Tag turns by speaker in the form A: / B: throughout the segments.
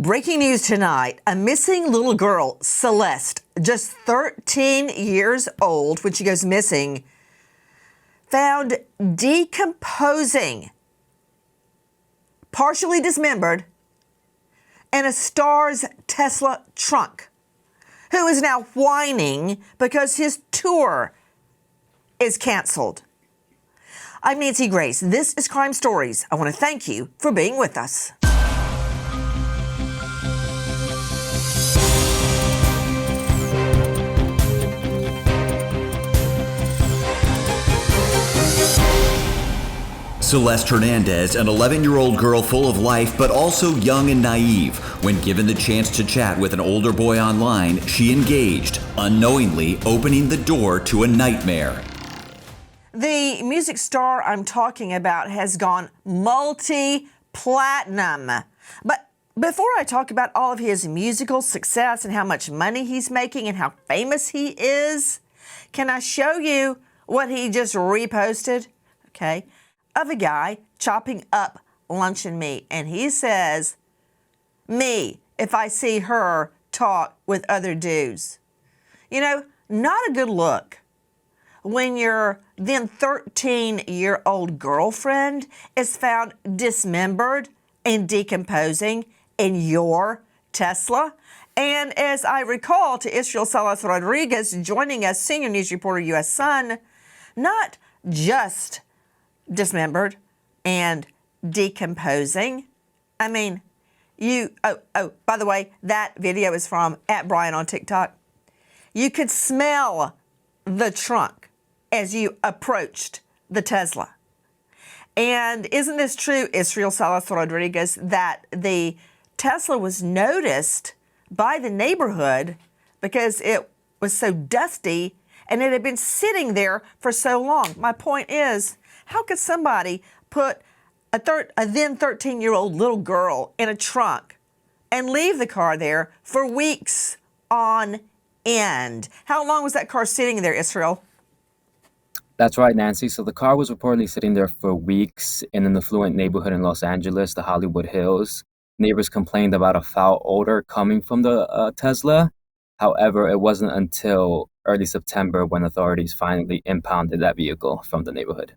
A: Breaking news tonight, a missing little girl, Celeste, just 13 years old when she goes missing, found decomposing, partially dismembered, in a Star's Tesla trunk, who is now whining because his tour is canceled. I'm Nancy Grace. This is Crime Stories. I want to thank you for being with us.
B: Celeste Hernandez, an 11-year-old girl full of life but also young and naive. When given the chance to chat with an older boy online, she engaged, unknowingly opening the door to a nightmare.
A: The music star I'm talking about has gone multi-platinum. But before I talk about all of his musical success and how much money he's making and how famous he is, can I show you what he just reposted? Okay. Of a guy chopping up luncheon meat, and he says, "Me, if I see her talk with other dudes." You know, not a good look when your then 13-year-old girlfriend is found dismembered and decomposing in your Tesla. And as I recall to Israel Celeste Rodriguez joining us, senior news reporter, U.S. Sun, not just dismembered and decomposing. I mean, by the way, that video is from @Brian on TikTok. You could smell the trunk as you approached the Tesla. And isn't this true, Israel Celeste Rodriguez, that the Tesla was noticed by the neighborhood because it was so dusty and it had been sitting there for so long? My point is, how could somebody put a then 13-year-old little girl in a trunk and leave the car there for weeks on end? How long was that car sitting there, Israel?
C: That's right, Nancy. So the car was reportedly sitting there for weeks in an affluent neighborhood in Los Angeles, the Hollywood Hills. Neighbors complained about a foul odor coming from the Tesla. However, it wasn't until early September when authorities finally impounded that vehicle from the neighborhood.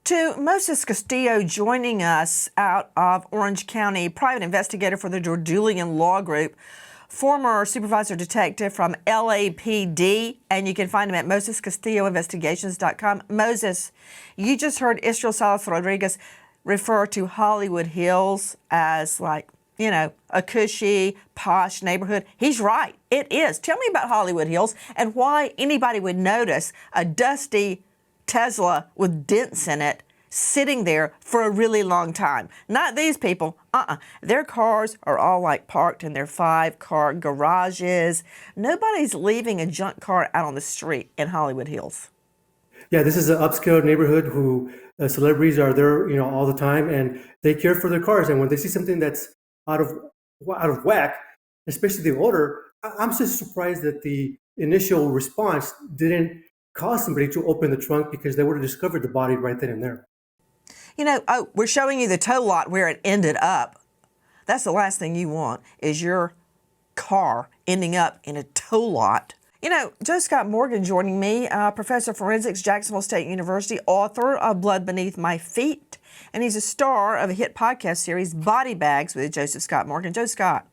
A: To Moses Castillo joining us out of Orange County, private investigator for the Jordulian Law Group, former supervisor detective from LAPD, and you can find him at MosesCastilloInvestigations.com. Moses, you just heard Israel Celeste Rodriguez refer to Hollywood Hills as like, you know, a cushy, posh neighborhood. He's right. It is. Tell me about Hollywood Hills and why anybody would notice a dusty Tesla with dents in it sitting there for a really long time. Not these people. Their cars are all like parked in their 5-car garages. Nobody's leaving a junk car out on the street in Hollywood Hills.
D: Yeah, this is an upscale neighborhood who celebrities are there, you know, all the time, and they care for their cars. And when they see something that's out of whack, especially the odor, I'm just surprised that the initial response didn't cause somebody to open the trunk, because they would have discovered the body right then and there.
A: You know, we're showing you the tow lot where it ended up. That's the last thing you want, is your car ending up in a tow lot. You know, Joe Scott Morgan joining me, professor of forensics, Jacksonville State University, author of Blood Beneath My Feet, and he's a star of a hit podcast series, Body Bags with Joseph Scott Morgan. Joe Scott,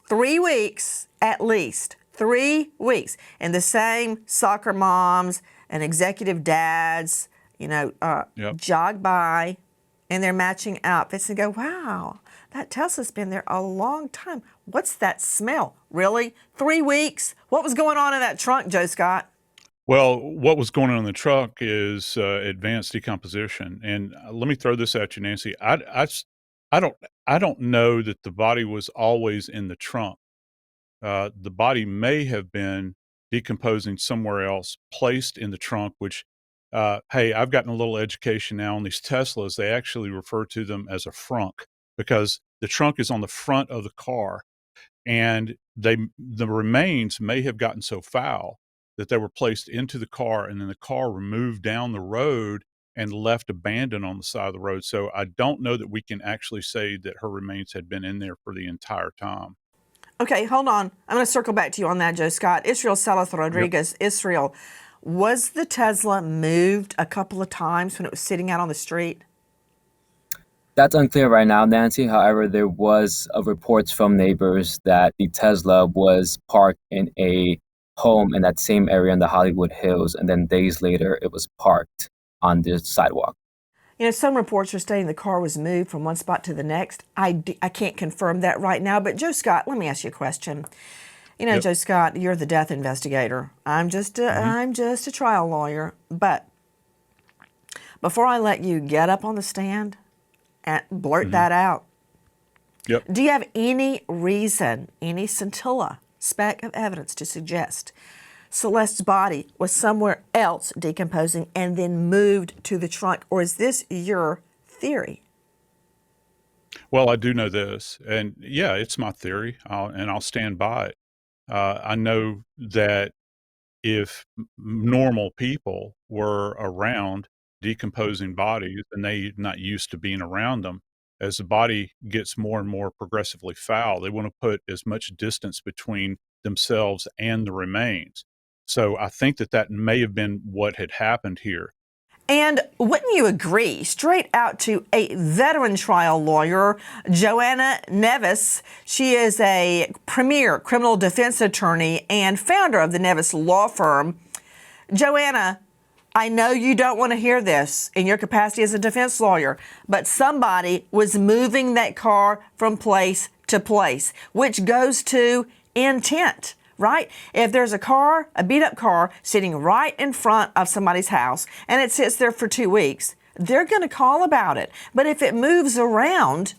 A: 3 weeks at least. 3 weeks, and the same soccer moms and executive dads, you know, jog by in their matching outfits and go, "Wow, that Tesla's been there a long time. What's that smell?" Really? 3 weeks? What was going on in that trunk, Joe Scott?
E: Well, what was going on in the trunk is advanced decomposition. And let me throw this at you, Nancy. I don't know that the body was always in the trunk. The body may have been decomposing somewhere else, placed in the trunk, which, hey, I've gotten a little education now on these Teslas. They actually refer to them as a frunk because the trunk is on the front of the car, and the remains may have gotten so foul that they were placed into the car, and then the car removed down the road and left abandoned on the side of the road. So I don't know that we can actually say that her remains had been in there for the entire time.
A: Okay, hold on. I'm going to circle back to you on that, Joe Scott. Israel Celeste Rodriguez, Israel, was the Tesla moved a couple of times when it was sitting out on the street?
C: That's unclear right now, Nancy. However, there was reports from neighbors that the Tesla was parked in a home in that same area in the Hollywood Hills, and then days later it was parked on the sidewalk.
A: You know, some reports are stating the car was moved from one spot to the next. I can't confirm that right now, but Joe Scott, let me ask you a question. You know, Joe Scott, you're the death investigator. I'm just a trial lawyer. But before I let you get up on the stand and blurt that out, do you have any reason, any scintilla, speck of evidence to suggest Celeste's body was somewhere else decomposing and then moved to the trunk? Or is this your theory?
E: Well, I do know this, and yeah, it's my theory, and I'll stand by it. I know that if normal people were around decomposing bodies and they're not used to being around them, as the body gets more and more progressively foul, they want to put as much distance between themselves and the remains. So I think that may have been what had happened here.
A: And wouldn't you agree, straight out to a veteran trial lawyer, Joanna Nevis? She is a premier criminal defense attorney and founder of the Nevis Law Firm. Joanna, I know you don't want to hear this in your capacity as a defense lawyer, but somebody was moving that car from place to place, which goes to intent. Right? If there's a car, a beat up car sitting right in front of somebody's house and it sits there for 2 weeks, they're going to call about it. But if it moves around,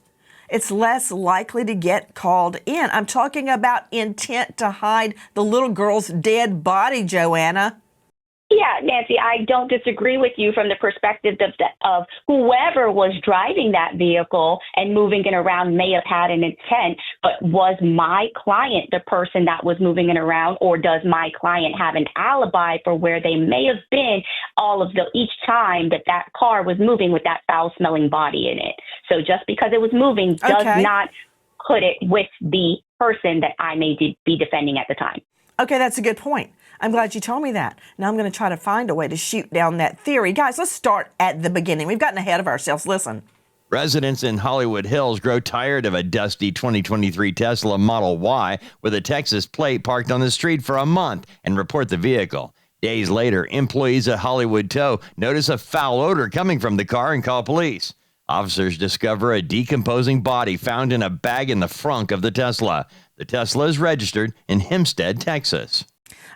A: it's less likely to get called in. I'm talking about intent to hide the little girl's dead body, Joanna.
F: Yeah, Nancy, I don't disagree with you from the perspective of whoever was driving that vehicle and moving it around may have had an intent, but was my client the person that was moving it around, or does my client have an alibi for where they may have been each time that car was moving with that foul-smelling body in it? So just because it was moving does not put it with the person that I may be defending at the time.
A: Okay, that's a good point. I'm glad you told me that. Now I'm going to try to find a way to shoot down that theory. Guys, let's start at the beginning. We've gotten ahead of ourselves. Listen.
G: Residents in Hollywood Hills grow tired of a dusty 2023 Tesla Model Y with a Texas plate parked on the street for a month and report the vehicle. Days later, employees at Hollywood Tow notice a foul odor coming from the car and call police. Officers discover a decomposing body found in a bag in the frunk of the Tesla. The Tesla is registered in Hempstead, Texas.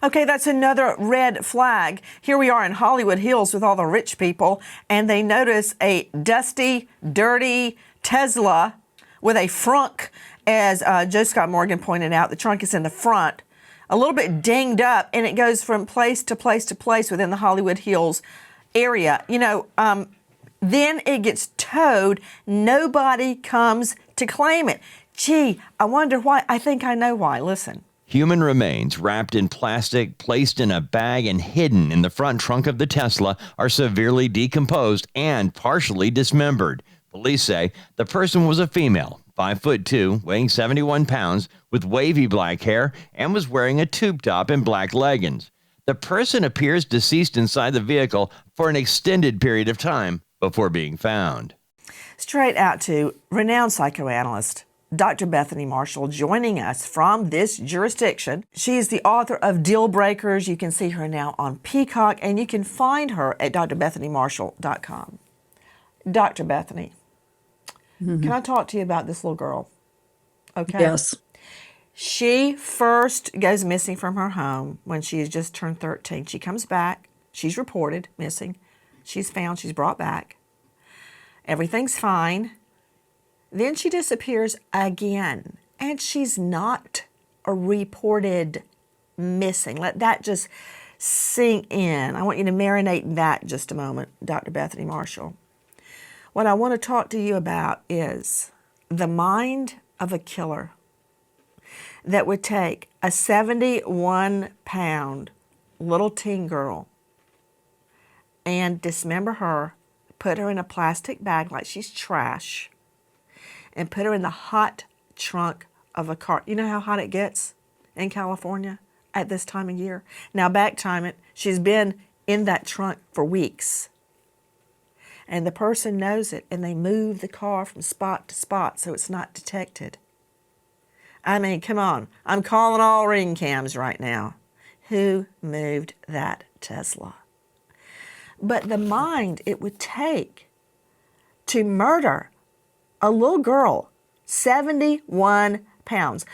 A: Okay, that's another red flag. Here we are in Hollywood Hills with all the rich people, and they notice a dusty, dirty Tesla with a frunk, as Joe Scott Morgan pointed out. The trunk is in the front, a little bit dinged up, and it goes from place to place to place within the Hollywood Hills area. You know, then it gets towed. Nobody comes to claim it. Gee, I wonder why. I think I know why. Listen.
G: Human remains wrapped in plastic, placed in a bag, and hidden in the front trunk of the Tesla are severely decomposed and partially dismembered. Police say the person was a female, 5'2", weighing 71 pounds, with wavy black hair, and was wearing a tube top and black leggings. The person appears deceased inside the vehicle for an extended period of time before being found.
A: Straight out to renowned psychoanalyst Dr. Bethany Marshall joining us from this jurisdiction. She is the author of Deal Breakers. You can see her now on Peacock, and you can find her at drbethanymarshall.com. Dr. Bethany, can I talk to you about this little girl? Okay.
H: Yes.
A: She first goes missing from her home when she has just turned 13. She comes back. She's reported missing. She's found. She's brought back. Everything's fine. Then she disappears again, and she's not reported missing. Let that just sink in. I want you to marinate in that just a moment, Dr. Bethany Marshall. What I want to talk to you about is the mind of a killer that would take a 71-pound little teen girl and dismember her put her in a plastic bag like she's trash, and put her in the hot trunk of a car. You know how hot it gets in California at this time of year? Now back time it, she's been in that trunk for weeks. And the person knows it, and they move the car from spot to spot so it's not detected. I mean, come on. I'm calling all ring cams right now. Who moved that Tesla? But the mind it would take to murder a little girl, 71 pounds.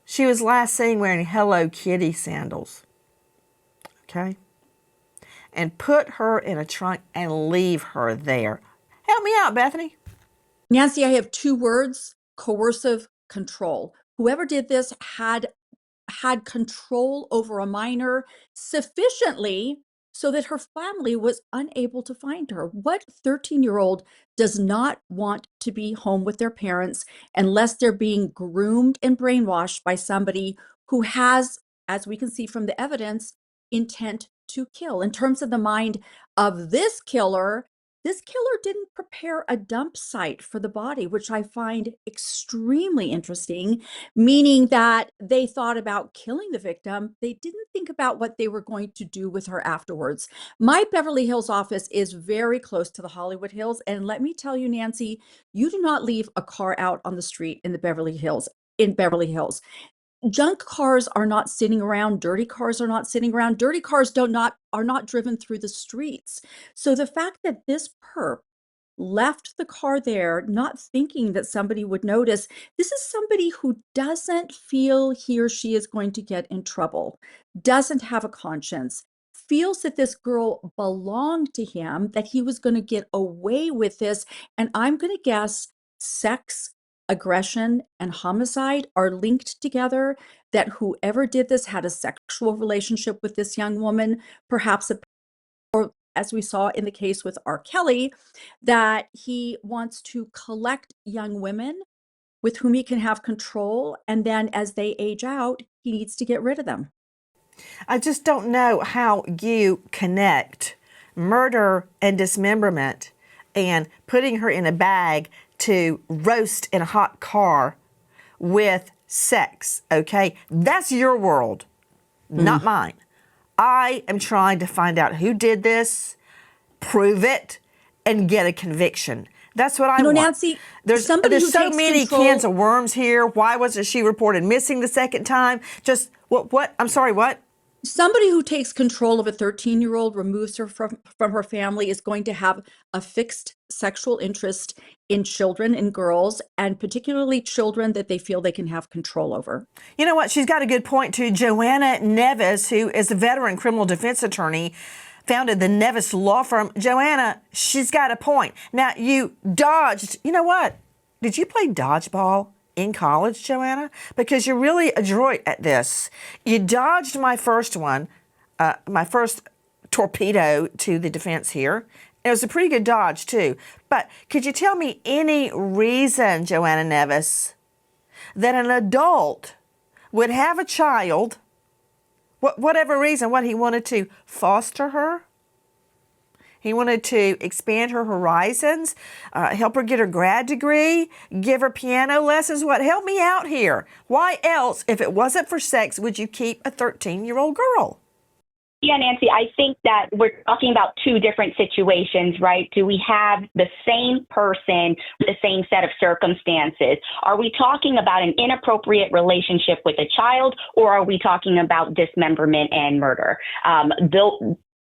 A: She was last seen wearing Hello Kitty sandals. Okay? And put her in a trunk and leave her there. Help me out, Bethany.
H: Nancy, I have 2 words: coercive control. Whoever did this had control over a minor sufficiently so that her family was unable to find her. What 13-year-old does not want to be home with their parents unless they're being groomed and brainwashed by somebody who has, as we can see from the evidence, intent to kill? In terms of the mind of this killer didn't prepare a dump site for the body, which I find extremely interesting, meaning that they thought about killing the victim. They didn't think about what they were going to do with her afterwards. My Beverly Hills office is very close to the Hollywood Hills. And let me tell you, Nancy, you do not leave a car out on the street in Beverly Hills. Junk cars are not sitting around. Dirty cars are not sitting around. Dirty cars are not driven through the streets. So the fact that this perp left the car there, not thinking that somebody would notice, this is somebody who doesn't feel he or she is going to get in trouble, doesn't have a conscience, feels that this girl belonged to him, that he was going to get away with this. And I'm going to guess sex, aggression, and homicide are linked together, that whoever did this had a sexual relationship with this young woman, perhaps or as we saw in the case with R. Kelly, that he wants to collect young women with whom he can have control, and then as they age out, he needs to get rid of them.
A: I just don't know how you connect murder and dismemberment and putting her in a bag to roast in a hot car with sex, okay? That's your world, not mine. I am trying to find out who did this, prove it, and get a conviction. That's what I want.
H: Nancy,
A: there's so many
H: control.
A: cans of worms here. Why wasn't she reported missing the second time? Just, what? I'm sorry, what?
H: Somebody who takes control of a 13-year-old, removes her from her family, is going to have a fixed sexual interest in children and girls, and particularly children that they feel they can have control over.
A: You know what? She's got a good point too. Joanna Neves, who is a veteran criminal defense attorney, founded the Neves law firm. Joanna, she's got a point. Now, you dodged, you know what? Did you play dodgeball in college, Joanna? Because you're really adroit at this. You dodged my first one, my first torpedo to the defense here. It was a pretty good dodge, too. But could you tell me any reason, Joanna Neves, that an adult would have a child, whatever reason, what he wanted to foster her? He wanted to expand her horizons, help her get her grad degree, give her piano lessons. What? Help me out here. Why else, if it wasn't for sex, would you keep a 13-year-old girl?
F: Yeah, Nancy, I think that we're talking about 2 different situations, right? Do we have the same person with the same set of circumstances? Are we talking about an inappropriate relationship with a child, or are we talking about dismemberment and murder?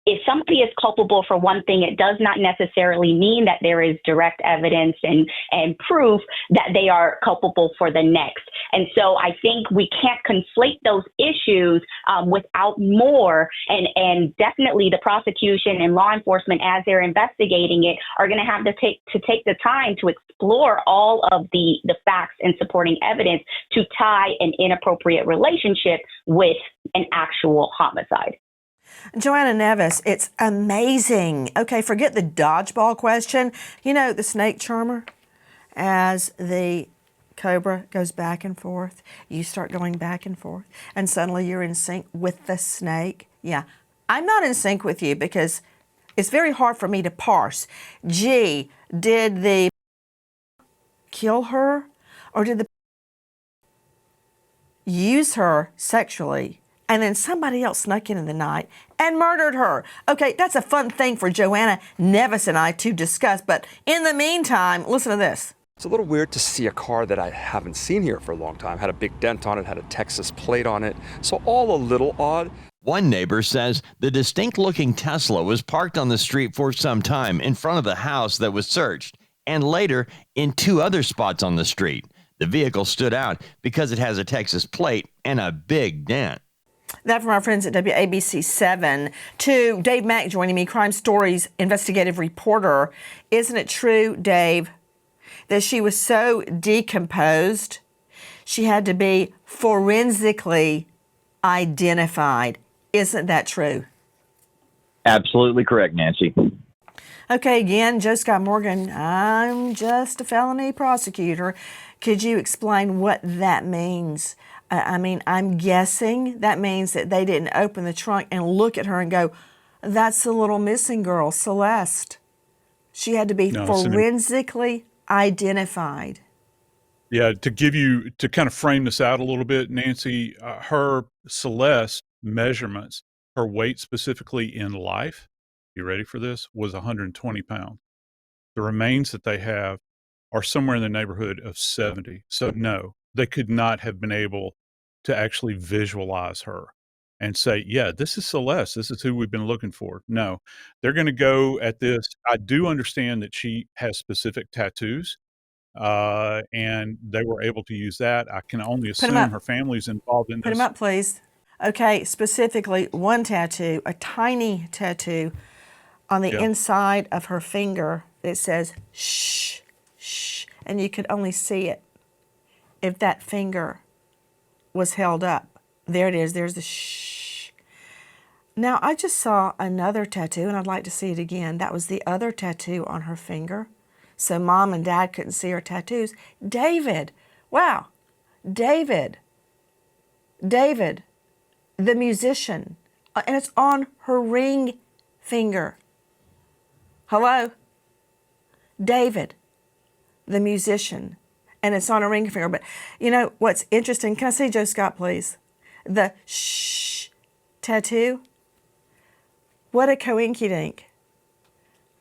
F: If somebody is culpable for one thing, it does not necessarily mean that there is direct evidence and proof that they are culpable for the next. And so I think we can't conflate those issues without more. And definitely the prosecution and law enforcement, as they're investigating it, are going to have to take the time to explore all of the facts and supporting evidence to tie an inappropriate relationship with an actual homicide.
A: Joanna Neves, it's amazing. Okay, forget the dodgeball question. You know, the snake charmer, as the cobra goes back and forth, you start going back and forth, and suddenly you're in sync with the snake. Yeah, I'm not in sync with you because It's very hard for me to parse. Gee, did the kill her, or did the use her sexually, and then somebody else snuck in the night and murdered her? Okay, that's a fun thing for Joanna Nevis and I to discuss, but in the meantime, listen to this.
I: It's a little weird to see a car that I haven't seen here for a long time. Had a big dent on it, had a Texas plate on it, so all a little odd.
G: One neighbor says the distinct-looking Tesla was parked on the street for some time in front of the house that was searched, and later in 2 other spots on the street. The vehicle stood out because it has a Texas plate and a big dent.
A: That from our friends at WABC 7. To Dave Mack joining me, Crime Stories investigative reporter. Isn't it true, Dave, that she was so decomposed she had to be forensically identified? Isn't that true?
J: Absolutely correct, Nancy.
A: Okay, again, Joe Scott Morgan, I'm just a felony prosecutor. Could you explain what that means? I mean, I'm guessing that means that they didn't open the trunk and look at her and go, that's the little missing girl, Celeste. She had to be forensically identified.
E: Yeah, to kind of frame this out a little bit, Nancy, her Celeste measurements, her weight specifically in life, you ready for this, was 120 pounds. The remains that they have are somewhere in the neighborhood of 70. So no, they could not have been able to actually visualize her and say, yeah, this is Celeste. This is who we've been looking for. No, they're going to go at this. I do understand that she has specific tattoos, and they were able to use that. I can only assume her family's involved in this.
A: Put them up, please. Okay, specifically one tattoo, a tiny tattoo on the inside of her finger that says, shh, shh, and you could only see it if that finger was held up. There it is. There's the shh. Now, I just saw another tattoo, and I'd like to see it again. That was the other tattoo on her finger. So Mom and Dad couldn't see her tattoos. David. Wow. David, the musician. And it's on her ring finger. Hello? David, the musician. And it's on a ring finger. But you know what's interesting? Can I see Joe Scott, please? The shh tattoo. What a coinkydink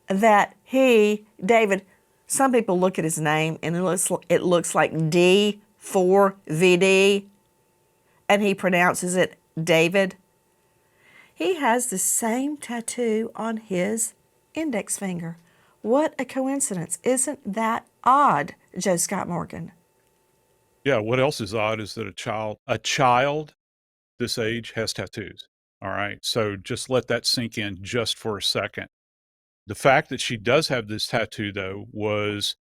A: that David, some people look at his name and it looks like D4VD, and he pronounces it David. He has the same tattoo on his index finger. What a coincidence. Isn't that odd, Joe Scott Morgan?
E: Yeah, what else is odd is that a child this age has tattoos. All right, so just let that sink in just for a second. The fact that she does have this tattoo, though, was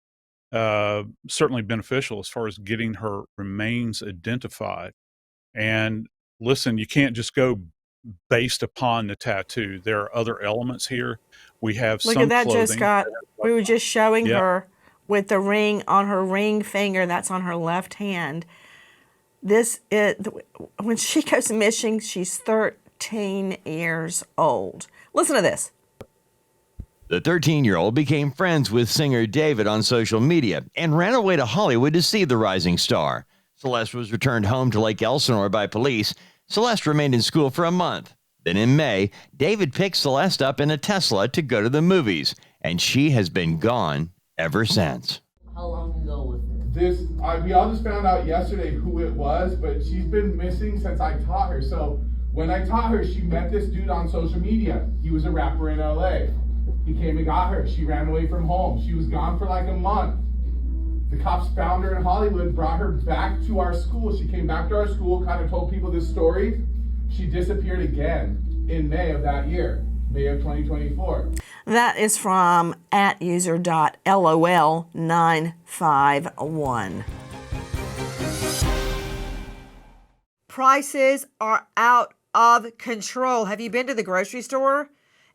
E: certainly beneficial as far as getting her remains identified. And listen, you can't just go based upon the tattoo. There are other elements here. We have
A: Look
E: some
A: at that,
E: clothing.
A: Joe Scott. We were just showing her with the ring on her ring finger. That's on her left hand. When she goes missing, she's 13 years old. Listen to this.
G: The 13-year-old became friends with singer David on social media and ran away to Hollywood to see the rising star. Celeste was returned home to Lake Elsinore by police. Celeste remained in school for a month. Then in May, David picked Celeste up in a Tesla to go to the movies, and she has been gone ever since.
K: How long ago was this? We all just found out yesterday who it was, but she's been missing since I taught her. So when I taught her, she met this dude on social media. He was a rapper in LA. He came and got her. She ran away from home. She was gone for like a month. The cops found her in Hollywood, brought her back to our school. She came back to our school, kind of told people this story. She disappeared again in May of that year, May of 2024.
A: That is from @user.lol951. Prices are out of control. Have you been to the grocery store?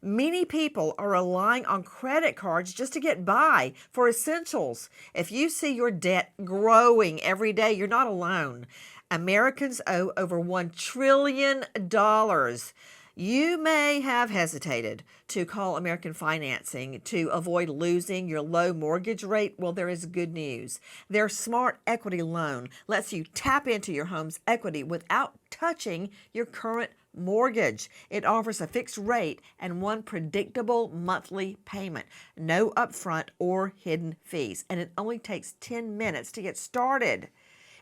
A: Many people are relying on credit cards just to get by for essentials. If you see your debt growing every day, you're not alone. Americans owe over $1 trillion. You may have hesitated to call American Financing to avoid losing your low mortgage rate. Well, there is good news. Their Smart Equity Loan lets you tap into your home's equity without touching your current mortgage. It offers a fixed rate and one predictable monthly payment, no upfront or hidden fees, and it only takes 10 minutes to get started.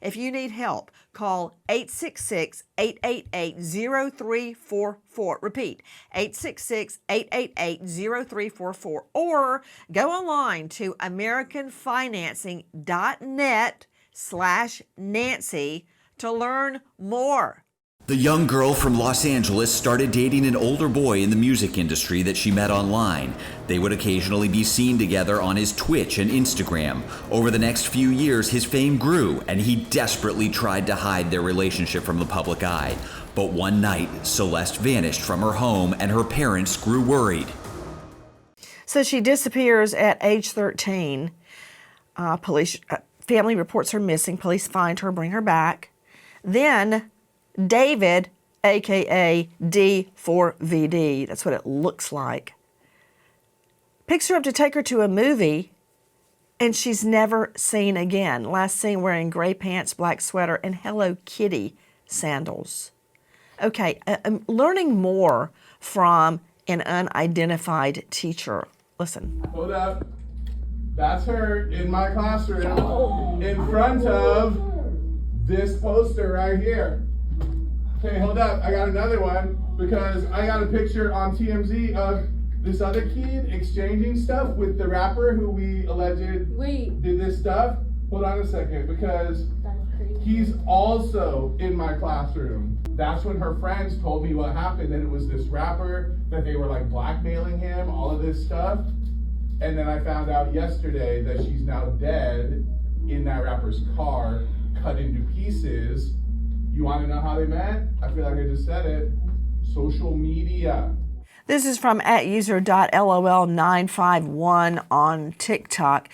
A: If you need help, call 866-888-0344. Repeat, 866-888-0344, or go online to americanfinancing.net/Nancy to learn more.
B: The young girl from Los Angeles started dating an older boy in the music industry that she met online. They would occasionally be seen together on his Twitch and Instagram. Over the next few years, his fame grew, and he desperately tried to hide their relationship from the public eye. But one night, Celeste vanished from her home, and her parents grew worried.
A: So she disappears at age 13. Family reports her missing. Police find her, bring her back. Then David, aka D4VD, that's what it looks like, picks her up to take her to a movie, and she's never seen again. Last seen wearing gray pants, black sweater, and Hello Kitty sandals. Okay, I'm learning more from an unidentified teacher. Listen.
K: Hold up. That's her in my classroom in front of this poster right here. Okay, hold up. I got another one because I got a picture on TMZ of this other kid exchanging stuff with the rapper who we alleged did this stuff. Hold on a second, because he's also in my classroom. That's when her friends told me what happened, that it was this rapper, that they were like blackmailing him, all of this stuff. And then I found out yesterday that she's now dead in that rapper's car, cut into pieces. You want to know how they met? I feel like I just said it. Social media.
A: This is from @user.lol951 on TikTok.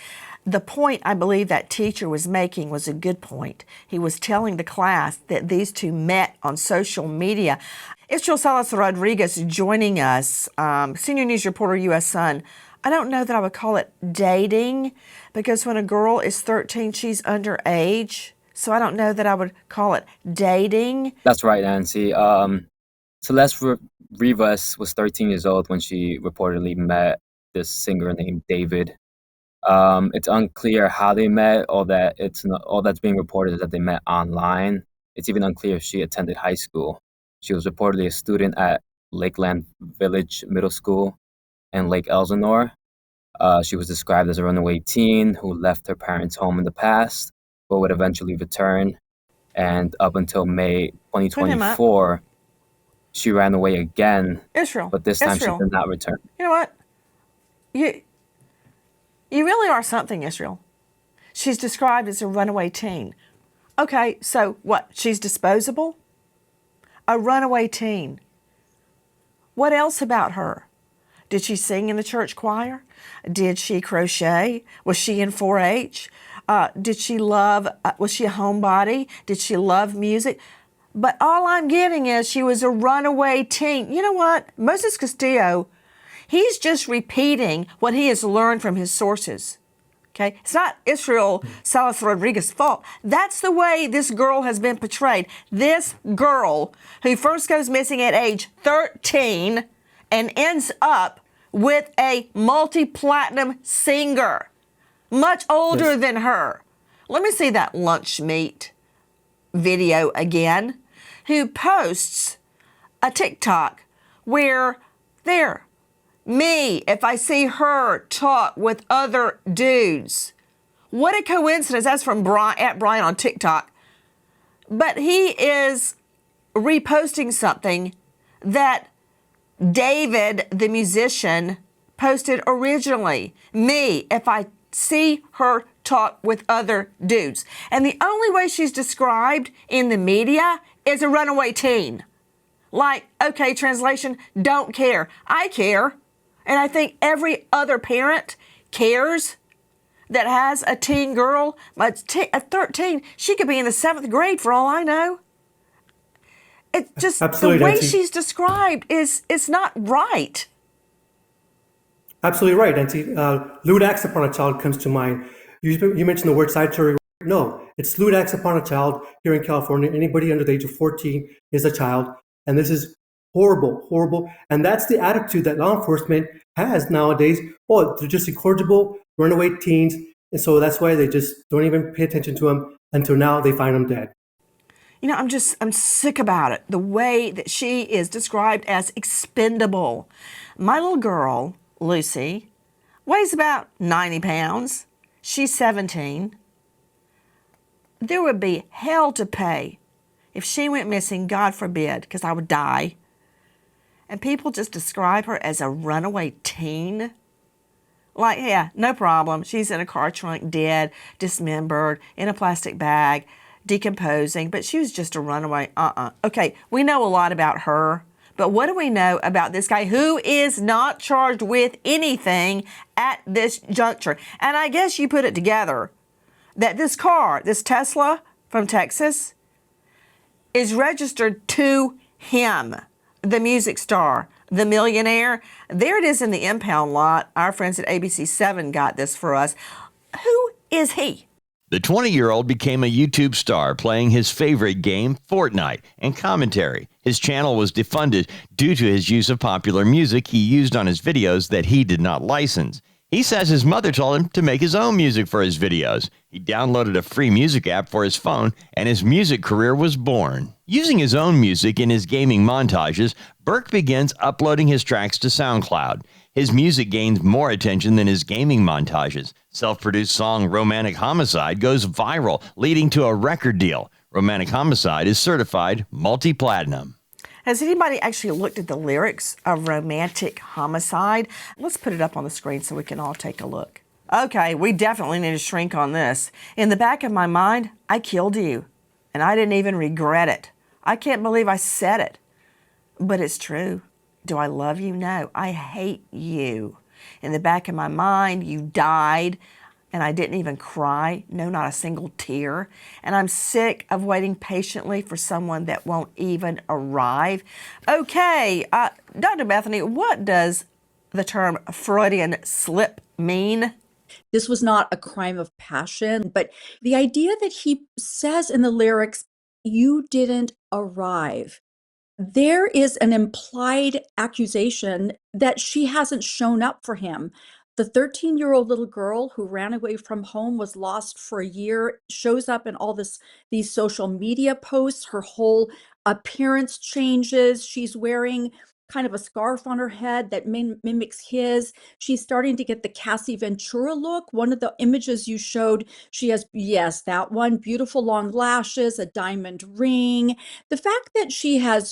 A: The point I believe that teacher was making was a good point. He was telling the class that these two met on social media. Israel Celeste Rodriguez joining us, senior news reporter, U.S. Sun. I don't know that I would call it dating, because when a girl is 13, she's underage. So I don't know that I would call it dating.
C: That's right, Nancy. Celeste Rivas was 13 years old when she reportedly met this singer named David. It's unclear how they met, all that's being reported is that they met online. It's even unclear if she attended high school. She was reportedly a student at Lakeland Village Middle School in Lake Elsinore. She was described as a runaway teen who left her parents' home in the past, but would eventually return. And up until May 2024, she ran away again.
A: Israel.
C: But this time she did not return.
A: You know what? You really are something, Israel. She's described as a runaway teen. Okay, so what? She's disposable? A runaway teen. What else about her? Did she sing in the church choir? Did she crochet? Was she in 4-H? Was she a homebody? Did she love music? But all I'm getting is she was a runaway teen. You know what? Moses Castillo, he's just repeating what he has learned from his sources. Okay? It's not Israel Celeste Rodriguez's fault. That's the way this girl has been portrayed. This girl who first goes missing at age 13 and ends up with a multi-platinum singer, much older than her. Let me see that lunch meat video again, who posts a TikTok where me, if I see her talk with other dudes. What a coincidence. That's from Brian on TikTok. But he is reposting something that David, the musician, posted originally. Me, if I see her talk with other dudes. And the only way she's described in the media is a runaway teen. Like, okay, translation, don't care. I care. And I think every other parent cares that has a teen girl. At 13, she could be in the 7th grade for all I know. It just,
D: Absolutely,
A: the way
D: Nancy.
A: she's described is not right.
D: Absolutely right, Nancy. Lewd acts upon a child comes to mind. You mentioned the word cybercrime. No, it's lewd acts upon a child here in California. Anybody under the age of 14 is a child. And this is horrible, horrible. And that's the attitude that law enforcement has nowadays. Oh, they're just incorrigible, runaway teens. And so that's why they just don't even pay attention to them until now they find them dead.
A: You know, I'm sick about it. The way that she is described as expendable. My little girl, Lucy, weighs about 90 pounds. She's 17. There would be hell to pay if she went missing, God forbid, because I would die. And people just describe her as a runaway teen. Like, yeah, no problem. She's in a car trunk, dead, dismembered, in a plastic bag, decomposing, but she was just a runaway. Okay, we know a lot about her, but what do we know about this guy who is not charged with anything at this juncture? And I guess you put it together that this car, this Tesla from Texas, is registered to him, the music star, the millionaire. There it is in the impound lot. Our friends at ABC7 got this for us. Who is he?
G: The 20-year-old became a YouTube star playing his favorite game, Fortnite, and commentary. His channel was defunded due to his use of popular music he used on his videos that he did not license. He says his mother told him to make his own music for his videos. He downloaded a free music app for his phone, and his music career was born. Using his own music in his gaming montages, Burke begins uploading his tracks to SoundCloud. His music gains more attention than his gaming montages. Self-produced song Romantic Homicide goes viral, leading to a record deal. Romantic Homicide is certified multi-platinum.
A: Has anybody actually looked at the lyrics of Romantic Homicide? Let's put it up on the screen so we can all take a look. Okay, we definitely need to shrink on this. In the back of my mind, I killed you, and I didn't even regret it. I can't believe I said it, but it's true. Do I love you? No, I hate you. In the back of my mind, you died, and I didn't even cry. No, not a single tear. And I'm sick of waiting patiently for someone that won't even arrive. Okay, Dr. Bethany, what does the term Freudian slip mean?
H: This was not a crime of passion, but the idea that he says in the lyrics, you didn't arrive. There is an implied accusation that she hasn't shown up for him. The 13-year-old little girl who ran away from home, was lost for a year, shows up in all these social media posts. Her whole appearance changes. She's wearing kind of a scarf on her head that mimics his. She's starting to get the Cassie Ventura look. One of the images you showed, she has, yes, that one, beautiful long lashes, a diamond ring. The fact that she has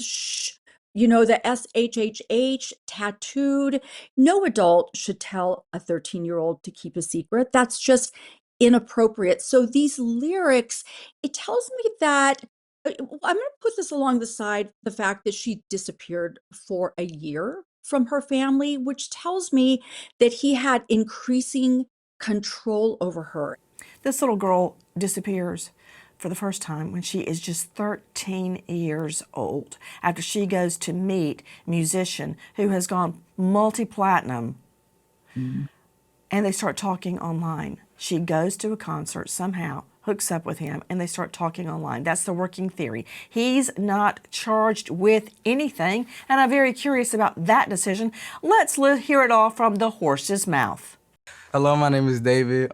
H: the SHHH tattooed. No adult should tell a 13-year-old to keep a secret. That's just inappropriate. So these lyrics, it tells me that I'm going to put this along the side, the fact that she disappeared for a year from her family, which tells me that he had increasing control over her.
A: This little girl disappears for the first time when she is just 13 years old, after she goes to meet a musician who has gone multi-platinum, and they start talking online. She goes to a concert somehow, hooks up with him, and they start talking online. That's the working theory. He's not charged with anything, and I'm very curious about that decision. Let's hear it all from the horse's mouth.
L: Hello, my name is David,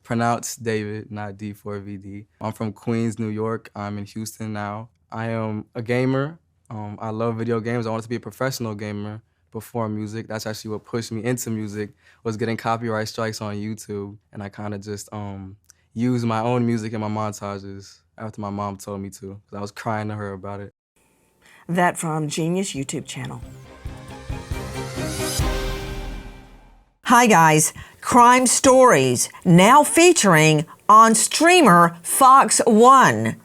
L: pronounced David, not D4VD. I'm from Queens, New York. I'm in Houston now. I am a gamer. I love video games. I wanted to be a professional gamer before music. That's actually what pushed me into music, was getting copyright strikes on YouTube. And I kind of just used my own music in my montages after my mom told me to, because I was crying to her about it.
A: That from Genius YouTube channel. Hi guys, Crime Stories, now featuring on streamer Fox One.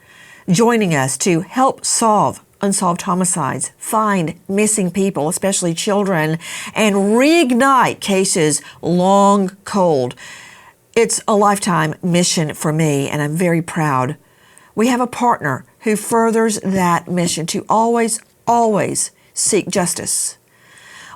A: Joining us to help solve unsolved homicides, find missing people, especially children, and reignite cases long cold. It's a lifetime mission for me, and I'm very proud. We have a partner who furthers that mission to always, always seek justice.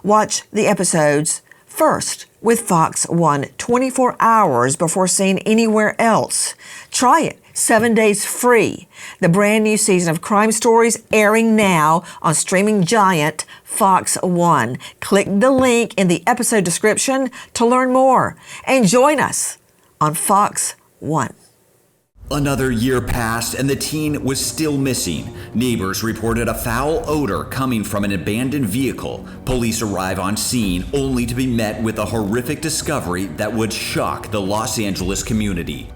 A: Watch the episodes first with Fox 1 24 hours before seeing anywhere else. Try it. 7 days free. The brand new season of Crime Stories airing now on streaming giant Fox 1. Click the link in the episode description to learn more and join us on Fox 1.
B: Another year passed and the teen was still missing. Neighbors reported a foul odor coming from an abandoned vehicle. Police arrive on scene only to be met with a horrific discovery that would shock the Los Angeles community.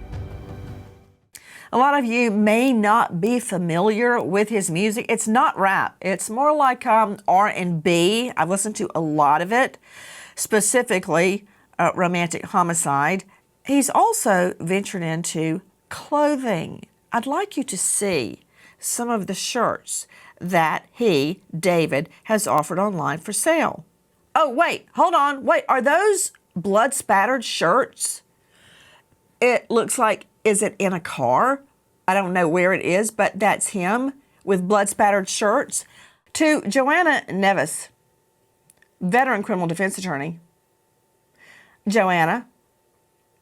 A: A lot of you may not be familiar with his music. It's not rap. It's more like R&B. I've listened to a lot of it, specifically Romantic Homicide. He's also ventured into clothing. I'd like you to see some of the shirts that he, David, has offered online for sale. Oh, wait, hold on. Wait, are those blood-spattered shirts? It looks like, is it in a car? I don't know where it is, but that's him with blood-spattered shirts. To Joanna Nevis, veteran criminal defense attorney. Joanna,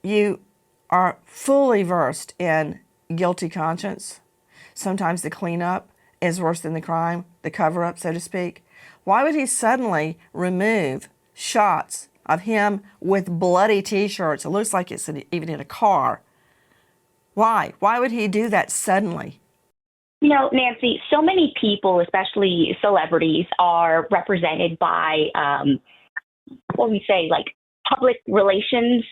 A: you are fully versed in guilty conscience. Sometimes the cleanup is worse than the crime, the cover-up, so to speak. Why would he suddenly remove shots of him with bloody T-shirts? It looks like it's even in a car. Why? Why would he do that suddenly?
F: You know, Nancy, so many people, especially celebrities, are represented by, what we say, like public relations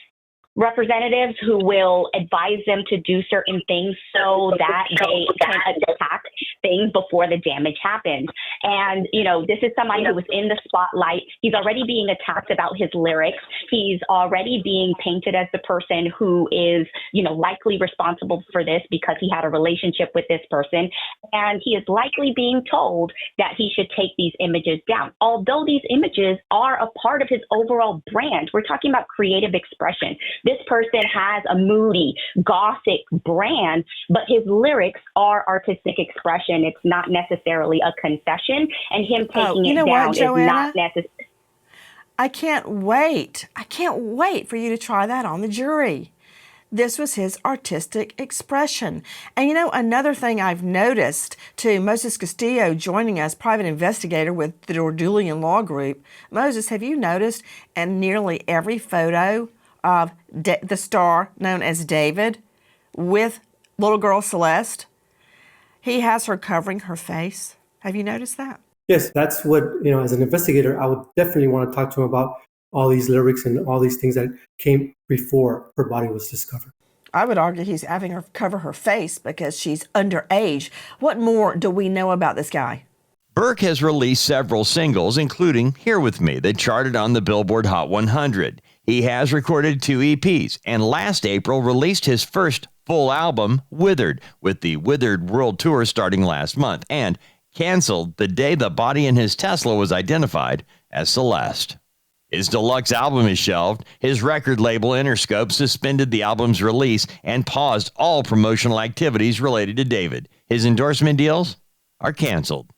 F: representatives who will advise them to do certain things so that they can attack things before the damage happens. And, you know, this is somebody who was in the spotlight. He's already being attacked about his lyrics. He's already being painted as the person who is, you know, likely responsible for this because he had a relationship with this person. And he is likely being told that he should take these images down. Although these images are a part of his overall brand, we're talking about creative expression. This person has a moody, gothic brand, but his lyrics are artistic expression. It's not necessarily a confession, and him taking it down is not necessary.
A: I can't wait. I can't wait for you to try that on the jury. This was his artistic expression. And you know, another thing I've noticed too, Moses Castillo joining us, private investigator with the Dordulian Law Group. Moses, have you noticed in nearly every photo of the star known as David with little girl Celeste, he has her covering her face? Have you noticed that?
D: Yes, that's what, you know, as an investigator, I would definitely want to talk to him about all these lyrics and all these things that came before her body was discovered.
A: I would argue he's having her cover her face because she's underage. What more do we know about this guy?
G: Burke has released several singles, including Here With Me, that charted on the Billboard Hot 100. He has recorded 2 EPs, and last April released his first full album, Withered, with the Withered World Tour starting last month, and canceled the day the body in his Tesla was identified as Celeste. His deluxe album is shelved. His record label, Interscope, suspended the album's release and paused all promotional activities related to David. His endorsement deals are canceled.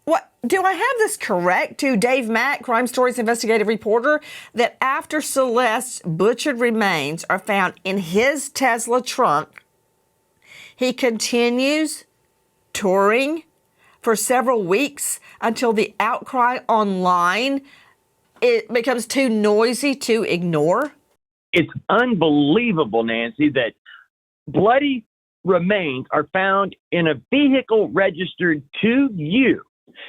A: What, do I have this correct to Dave Mack, Crime Stories investigative reporter, that after Celeste's butchered remains are found in his Tesla trunk, he continues touring for several weeks until the outcry online it becomes too noisy to ignore?
J: It's unbelievable, Nancy, that bloody remains are found in a vehicle registered to you,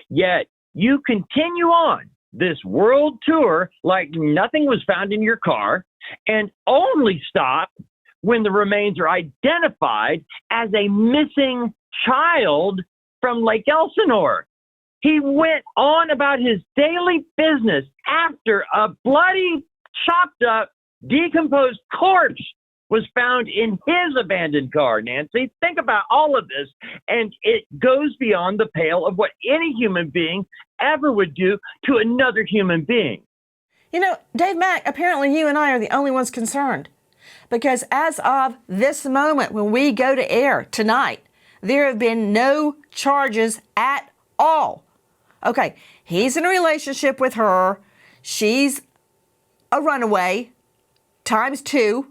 J: yet you continue on this world tour like nothing was found in your car and only stop when the remains are identified as a missing child from Lake Elsinore. He went on about his daily business after a bloody, chopped up, decomposed corpse was found in his abandoned car, Nancy. Think about all of this, and it goes beyond the pale of what any human being ever would do to another human being.
A: You know, Dave Mack, apparently you and I are the only ones concerned. Because as of this moment, when we go to air tonight, there have been no charges at all. Okay, he's in a relationship with her. She's a runaway times 2.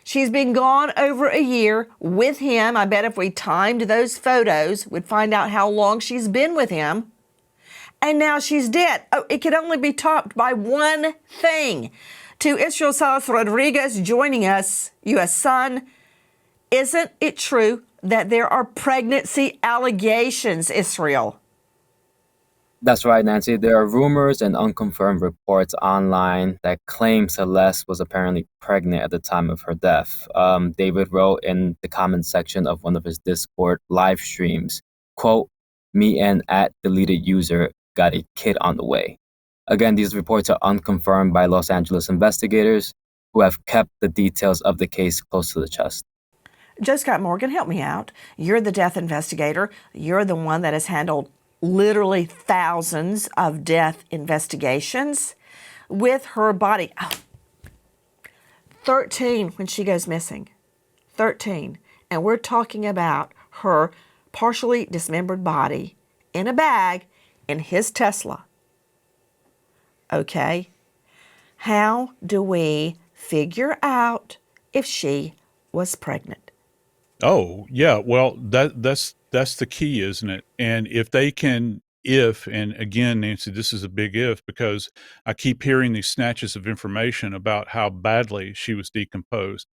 A: She's been gone over a year with him. I bet if we timed those photos, we'd find out how long she's been with him. And now she's dead. Oh, it could only be topped by one thing. To Israel Celeste Rodriguez joining us, U.S. Sun, isn't it true that there are pregnancy allegations, Israel?
C: That's right, Nancy. There are rumors and unconfirmed reports online that claim Celeste was apparently pregnant at the time of her death. David wrote in the comment section of one of his Discord live streams, quote, "Me and @deleted user got a kid on the way." Again, these reports are unconfirmed by Los Angeles investigators who have kept the details of the case close to the chest.
A: Joe Scott Morgan, help me out. You're the death investigator. You're the one that has handled literally thousands of death investigations with her body. 13 when she goes missing. 13. And we're talking about her partially dismembered body in a bag in his Tesla. Okay. How do we figure out if she was pregnant?
E: Oh, yeah. Well, that's the key, isn't it? And if they can, and again, Nancy, this is a big if, because I keep hearing these snatches of information about how badly she was decomposed.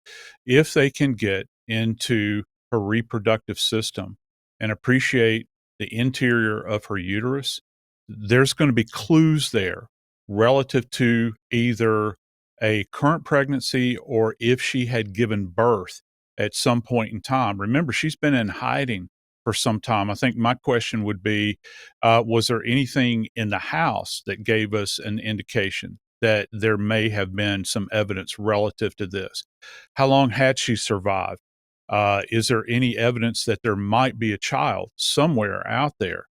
E: If they can get into her reproductive system and appreciate the interior of her uterus, there's going to be clues there relative to either a current pregnancy or if she had given birth at some point in time. Remember, she's been in hiding for some time. I think my question would be, was there anything in the house that gave us an indication that there may have been some evidence relative to this? How long had she survived? Is there any evidence that there might be a child somewhere out there?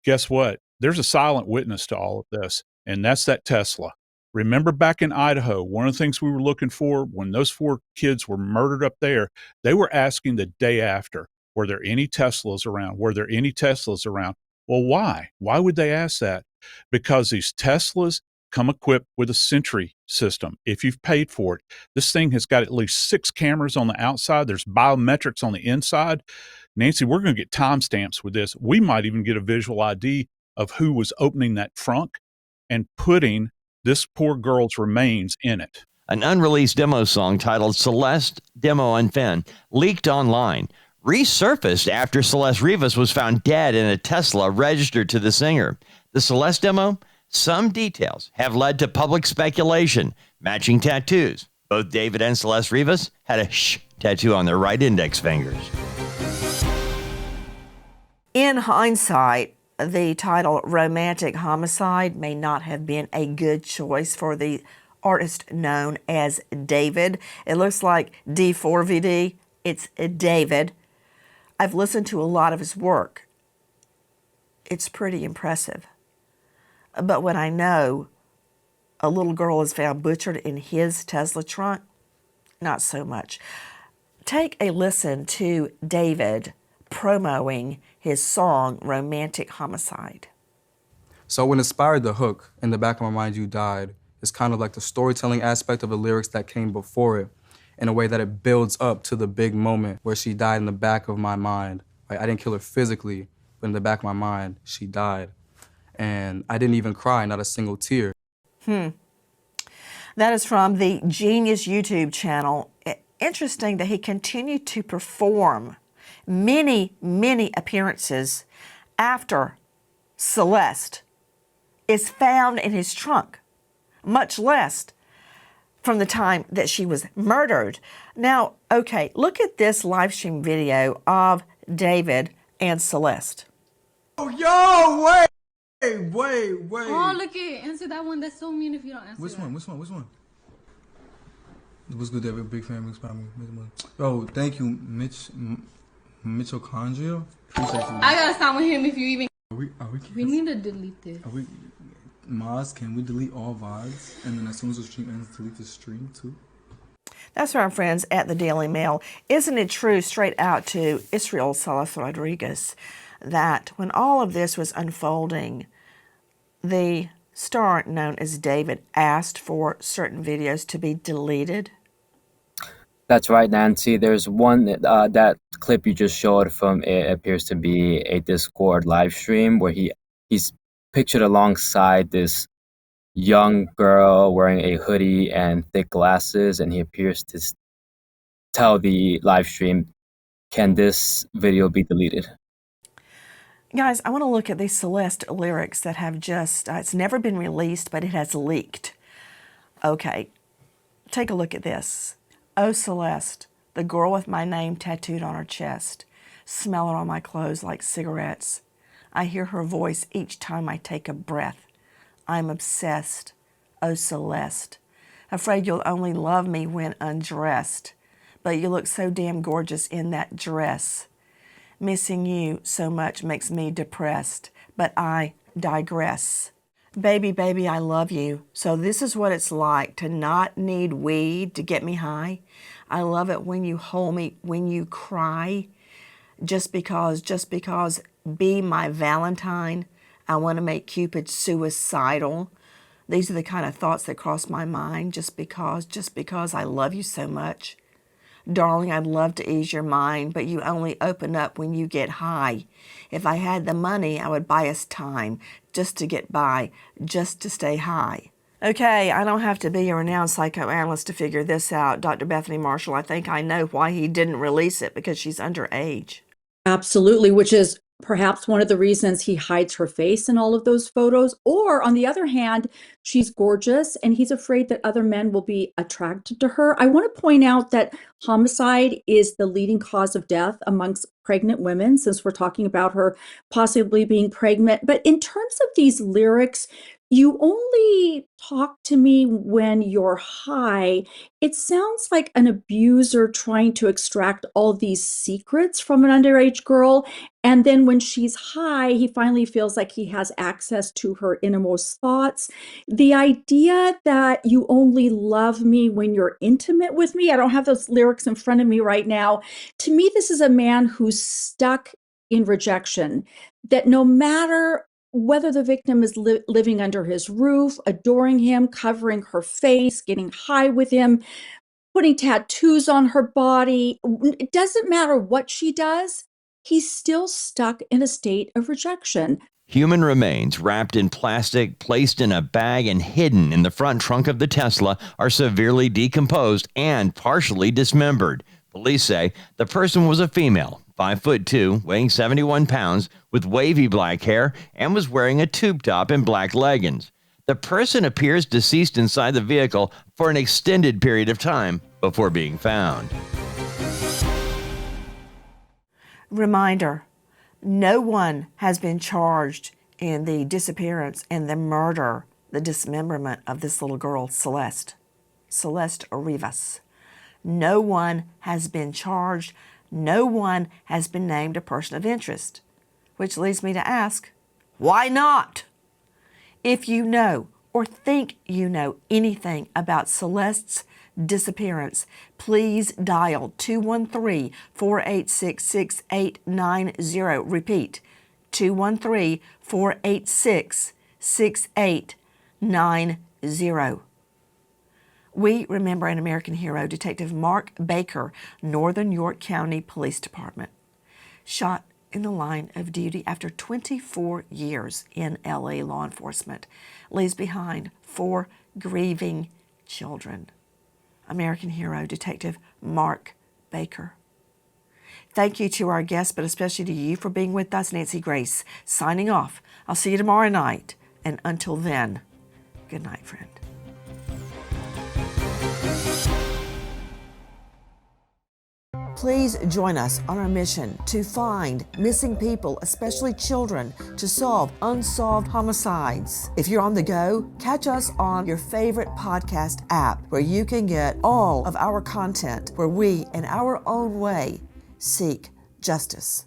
E: Guess what? There's a silent witness to all of this, and that's that Tesla. Remember back in Idaho, one of the things we were looking for when those 4 kids were murdered up there, they were asking the day after, were there any Teslas around? Were there any Teslas around? Well, why? Why would they ask that? Because these Teslas come equipped with a Sentry system. If you've paid for it, this thing has got at least 6 cameras on the outside. There's biometrics on the inside. Nancy, we're going to get timestamps with this. We might even get a visual ID of who was opening that trunk and putting this poor girl's remains in it.
G: An unreleased demo song titled Celeste Demo Unfin leaked online, resurfaced after Celeste Rivas was found dead in a Tesla registered to the singer. The Celeste demo, some details have led to public speculation, matching tattoos. Both David and Celeste Rivas had a shh tattoo on their right index fingers.
A: In hindsight, the title Romantic Homicide may not have been a good choice for the artist known as David. It looks like D4VD. It's David. I've listened to a lot of his work. It's pretty impressive. But when I know a little girl is found butchered in his Tesla trunk, not so much. Take a listen to David promoting his song Romantic Homicide.
L: So what inspired the hook, "In the Back of My Mind You Died," is kind of like the storytelling aspect of the lyrics that came before it, in a way that it builds up to the big moment where she died in the back of my mind. Right? I didn't kill her physically, but in the back of my mind, she died. And I didn't even cry, not a single tear.
A: That is from the Genius YouTube channel. Interesting that he continued to perform many, many appearances after Celeste is found in his trunk, much less from the time that she was murdered. Now, okay, look at this live stream video of David and Celeste.
M: Oh, yo, wait.
N: Oh, look it. Answer that one. That's so mean if you don't answer
M: Which
N: that.
M: one? What's good, David? Big fan. Oh, thank you, Mitochondria. Appreciate you.
N: I gotta stop with him if you even.
M: We
N: need to delete this.
M: Maz, can we delete all VODs? And then as soon as the stream ends, delete the stream too?
A: That's our friends at the Daily Mail. Isn't it true, straight out to Israel Celeste Rodriguez, that when all of this was unfolding, the star known as David asked for certain videos to be deleted?
C: That's right, Nancy. There's one that clip you just showed from it appears to be a Discord live stream where he's pictured alongside this young girl wearing a hoodie and thick glasses, and he appears to tell the live stream, "Can this video be deleted?"
A: Guys, I want to look at these Celeste lyrics that have just, it's never been released, but it has leaked. Okay, take a look at this. Oh, Celeste, the girl with my name tattooed on her chest, smelling on my clothes like cigarettes. I hear her voice each time I take a breath. I'm obsessed. Oh, Celeste, afraid you'll only love me when undressed, but you look so damn gorgeous in that dress. Missing you so much makes me depressed, but I digress. Baby, baby, I love you. So this is what it's like to not need weed to get me high. I love it when you hold me, when you cry. Just because, be my Valentine. I want to make Cupid suicidal. These are the kind of thoughts that cross my mind. Just because I love you so much. Darling, I'd love to ease your mind, but you only open up when you get high. If I had the money, I would buy us time just to get by, just to stay high. Okay, I don't have to be a renowned psychoanalyst to figure this out. Dr. Bethany Marshall, I think I know why he didn't release it, because she's underage.
H: Absolutely, which is perhaps one of the reasons he hides her face in all of those photos. Or on the other hand, she's gorgeous and he's afraid that other men will be attracted to her. I want to point out that homicide is the leading cause of death amongst pregnant women, since we're talking about her possibly being pregnant. But in terms of these lyrics, you only talk to me when you're high. It sounds like an abuser trying to extract all these secrets from an underage girl. And then when she's high, he finally feels like he has access to her innermost thoughts. The idea that you only love me when you're intimate with me, I don't have those lyrics in front of me right now. To me, this is a man who's stuck in rejection, that no matter whether the victim is living under his roof, adoring him, covering her face, getting high with him, putting tattoos on her body, it doesn't matter what she does, he's still stuck in a state of rejection.
G: Human remains wrapped in plastic, placed in a bag, and hidden in the front trunk of the Tesla are severely decomposed and partially dismembered. Police say the person was a female, 5'2", weighing 71 pounds, with wavy black hair, and was wearing a tube top and black leggings. The person appears deceased inside the vehicle for an extended period of time before being found.
A: Reminder, no one has been charged in the disappearance and the murder, the dismemberment of this little girl, Celeste Rivas. No one has been charged. No one has been named a person of interest, which leads me to ask, why not? If you know or think you know anything about Celeste's disappearance, please dial 213-486-6890. Repeat, 213-486-6890. We remember an American hero, Detective Mark Baker, Northern York County Police Department, shot in the line of duty after 24 years in LA law enforcement, leaves behind 4 grieving children. American hero, Detective Mark Baker. Thank you to our guests, but especially to you for being with us. Nancy Grace, signing off. I'll see you tomorrow night. And until then, good night, friend. Please join us on our mission to find missing people, especially children, to solve unsolved homicides. If you're on the go, catch us on your favorite podcast app, where you can get all of our content, where we, in our own way, seek justice.